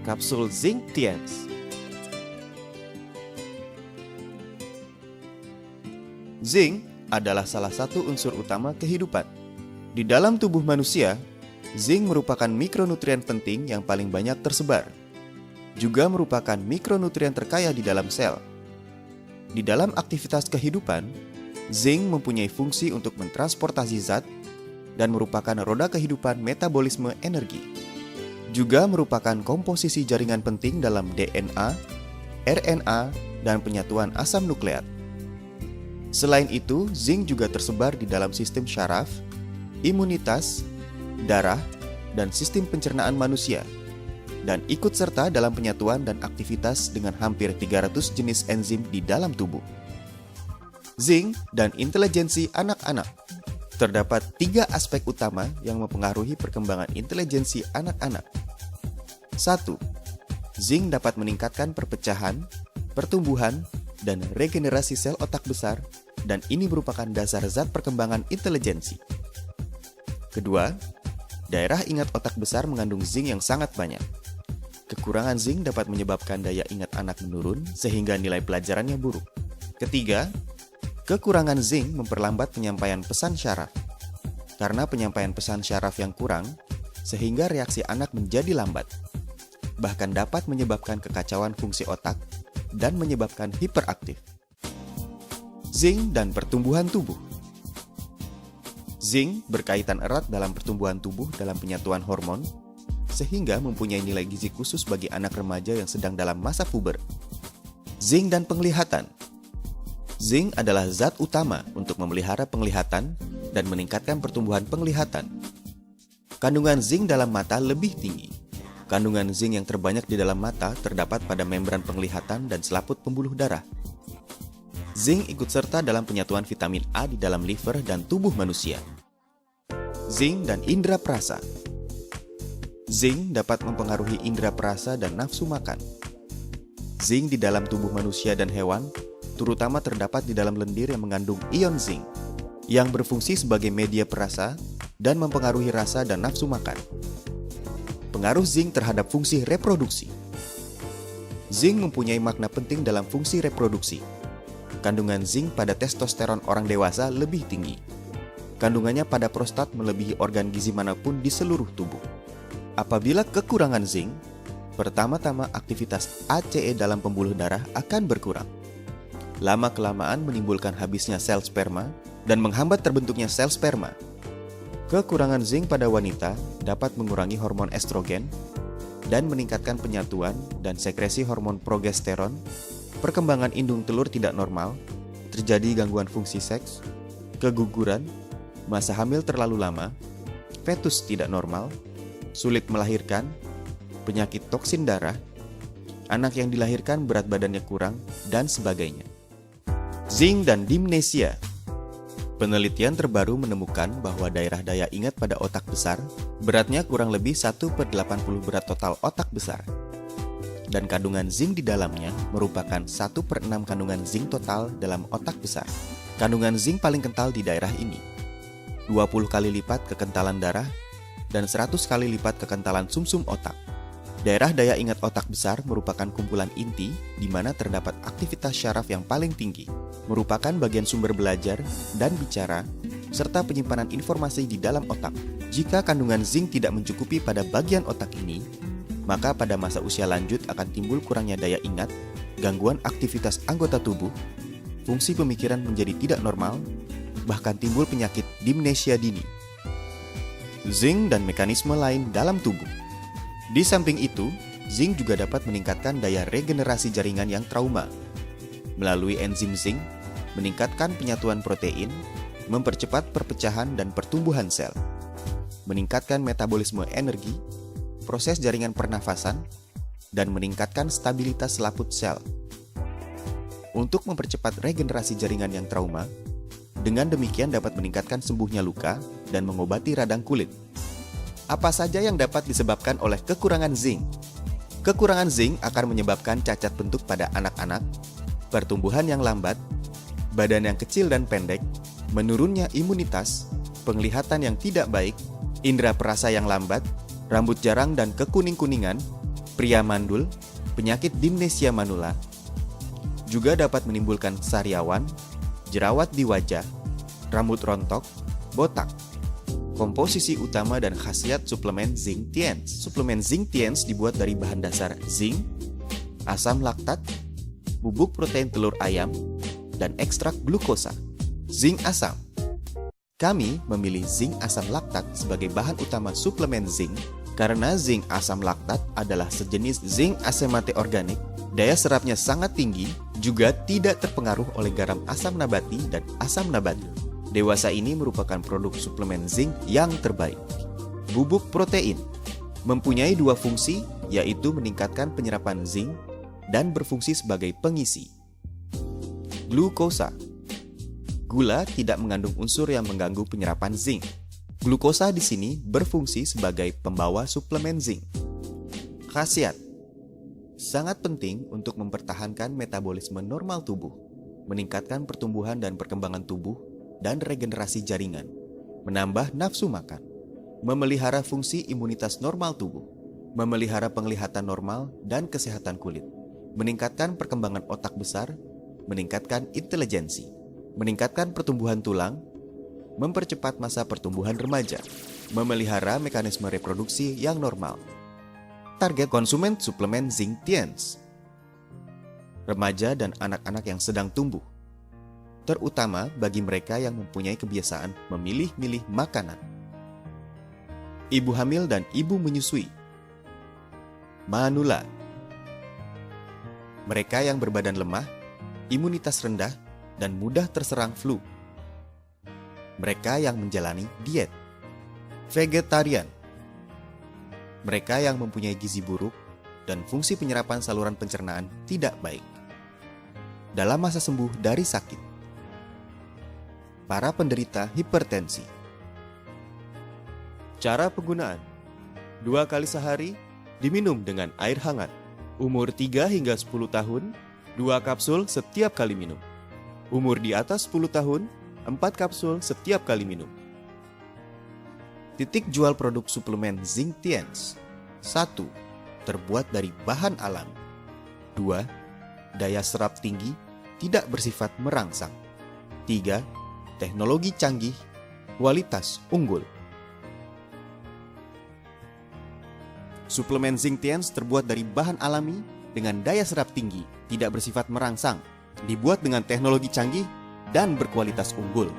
Kapsul Zinc Tiens. Zinc adalah salah satu unsur utama kehidupan. Di dalam tubuh manusia, zinc merupakan mikronutrien penting yang paling banyak tersebar. Juga merupakan mikronutrien terkaya di dalam sel. Di dalam aktivitas kehidupan, zinc mempunyai fungsi untuk mentransportasi zat dan merupakan roda kehidupan metabolisme energi. Juga merupakan komposisi jaringan penting dalam DNA, RNA, dan penyatuan asam nukleat. Selain itu, zinc juga tersebar di dalam sistem syaraf, imunitas, darah, dan sistem pencernaan manusia, dan ikut serta dalam penyatuan dan aktivitas dengan hampir 300 jenis enzim di dalam tubuh. Zinc dan intelijensi anak-anak. Terdapat 3 aspek utama yang mempengaruhi perkembangan intelijensi anak-anak. 1. Zinc dapat meningkatkan perpecahan, pertumbuhan, dan regenerasi sel otak besar, dan ini merupakan dasar zat perkembangan intelijensi. Kedua, daerah ingat otak besar mengandung zinc yang sangat banyak. Kekurangan zinc dapat menyebabkan daya ingat anak menurun sehingga nilai pelajarannya buruk. Ketiga, kekurangan zinc memperlambat penyampaian pesan syaraf. Karena penyampaian pesan syaraf yang kurang, sehingga reaksi anak menjadi lambat. Bahkan dapat menyebabkan kekacauan fungsi otak dan menyebabkan hiperaktif. Zinc dan pertumbuhan tubuh. Zinc berkaitan erat dalam pertumbuhan tubuh dalam penyatuan hormon, sehingga mempunyai nilai gizi khusus bagi anak remaja yang sedang dalam masa puber. Zinc dan penglihatan. Zinc adalah zat utama untuk memelihara penglihatan dan meningkatkan pertumbuhan penglihatan. Kandungan zinc dalam mata lebih tinggi. Kandungan zinc yang terbanyak di dalam mata terdapat pada membran penglihatan dan selaput pembuluh darah. Zinc ikut serta dalam penyatuan vitamin A di dalam liver dan tubuh manusia. Zinc dan indera perasa. Zinc dapat mempengaruhi indera perasa dan nafsu makan. Zinc di dalam tubuh manusia dan hewan terutama terdapat di dalam lendir yang mengandung ion zinc, yang berfungsi sebagai media perasa dan mempengaruhi rasa dan nafsu makan. Pengaruh zinc terhadap fungsi reproduksi. Zinc mempunyai makna penting dalam fungsi reproduksi. Kandungan zinc pada testosteron orang dewasa lebih tinggi. Kandungannya pada prostat melebihi organ gizi manapun di seluruh tubuh. Apabila kekurangan zinc, pertama-tama aktivitas ACE dalam pembuluh darah akan berkurang. Lama-kelamaan menimbulkan habisnya sel sperma dan menghambat terbentuknya sel sperma. Kekurangan zinc pada wanita dapat mengurangi hormon estrogen dan meningkatkan penyatuan dan sekresi hormon progesteron, perkembangan indung telur tidak normal, terjadi gangguan fungsi seks, keguguran, masa hamil terlalu lama, fetus tidak normal, sulit melahirkan, penyakit toksin darah, anak yang dilahirkan berat badannya kurang, dan sebagainya. Zinc dan dimnesia. Penelitian terbaru menemukan bahwa daerah daya ingat pada otak besar beratnya kurang lebih 1/80 berat total otak besar. Dan kandungan zinc di dalamnya merupakan 1/6 kandungan zinc total dalam otak besar. Kandungan zinc paling kental di daerah ini, 20 kali lipat kekentalan darah dan 100 kali lipat kekentalan sumsum otak. Daerah daya ingat otak besar merupakan kumpulan inti di mana terdapat aktivitas syaraf yang paling tinggi, merupakan bagian sumber belajar dan bicara, serta penyimpanan informasi di dalam otak. Jika kandungan zinc tidak mencukupi pada bagian otak ini, maka pada masa usia lanjut akan timbul kurangnya daya ingat, gangguan aktivitas anggota tubuh, fungsi pemikiran menjadi tidak normal, bahkan timbul penyakit dimnesia dini. Zinc dan mekanisme lain dalam tubuh. Di samping itu, zinc juga dapat meningkatkan daya regenerasi jaringan yang trauma. Melalui enzim zinc, meningkatkan penyatuan protein, mempercepat perpecahan dan pertumbuhan sel, meningkatkan metabolisme energi, proses jaringan pernafasan, dan meningkatkan stabilitas selaput sel. Untuk mempercepat regenerasi jaringan yang trauma, dengan demikian dapat meningkatkan sembuhnya luka dan mengobati radang kulit. Apa saja yang dapat disebabkan oleh kekurangan zinc? Kekurangan zinc akan menyebabkan cacat bentuk pada anak-anak, pertumbuhan yang lambat, badan yang kecil dan pendek, menurunnya imunitas, penglihatan yang tidak baik, indera perasa yang lambat, rambut jarang dan kekuning-kuningan, pria mandul, penyakit dimnesia manula, juga dapat menimbulkan sariawan, jerawat di wajah, rambut rontok, botak. Komposisi utama dan khasiat suplemen Zinc Tiens. Suplemen Zinc Tiens dibuat dari bahan dasar zinc, asam laktat, bubuk protein telur ayam, dan ekstrak glukosa. Zinc asam. Kami memilih zinc asam laktat sebagai bahan utama suplemen zinc karena zinc asam laktat adalah sejenis zinc asemate organik, daya serapnya sangat tinggi, juga tidak terpengaruh oleh garam asam nabati dan asam nabati. Dewasa ini merupakan produk suplemen zinc yang terbaik. Bubuk protein mempunyai dua fungsi, yaitu meningkatkan penyerapan zinc dan berfungsi sebagai pengisi. Glukosa. Gula tidak mengandung unsur yang mengganggu penyerapan zinc. Glukosa di sini berfungsi sebagai pembawa suplemen zinc. Khasiat. Sangat penting untuk mempertahankan metabolisme normal tubuh, meningkatkan pertumbuhan dan perkembangan tubuh, dan regenerasi jaringan, menambah nafsu makan, memelihara fungsi imunitas normal tubuh, memelihara penglihatan normal dan kesehatan kulit, meningkatkan perkembangan otak besar, meningkatkan intelijensi, meningkatkan pertumbuhan tulang, mempercepat masa pertumbuhan remaja, memelihara mekanisme reproduksi yang normal. Target konsumen suplemen Zinc Tiens: remaja dan anak-anak yang sedang tumbuh, terutama bagi mereka yang mempunyai kebiasaan memilih-milih makanan. Ibu hamil dan ibu menyusui. Manula. Mereka yang berbadan lemah, imunitas rendah, dan mudah terserang flu. Mereka yang menjalani diet. Vegetarian. Mereka yang mempunyai gizi buruk dan fungsi penyerapan saluran pencernaan tidak baik. Dalam masa sembuh dari sakit. Para penderita hipertensi. Cara penggunaan: 2 kali sehari, diminum dengan air hangat. Umur 3 hingga 10 tahun, 2 kapsul setiap kali minum. Umur di atas 10 tahun, 4 kapsul setiap kali minum. Titik jual produk suplemen Zinc Tiens: 1. Terbuat dari bahan alami. 2. Daya serap tinggi, tidak bersifat merangsang. 3. Teknologi canggih, kualitas unggul. Suplemen Zinc Tiens terbuat dari bahan alami dengan daya serap tinggi, tidak bersifat merangsang, dibuat dengan teknologi canggih, dan berkualitas unggul.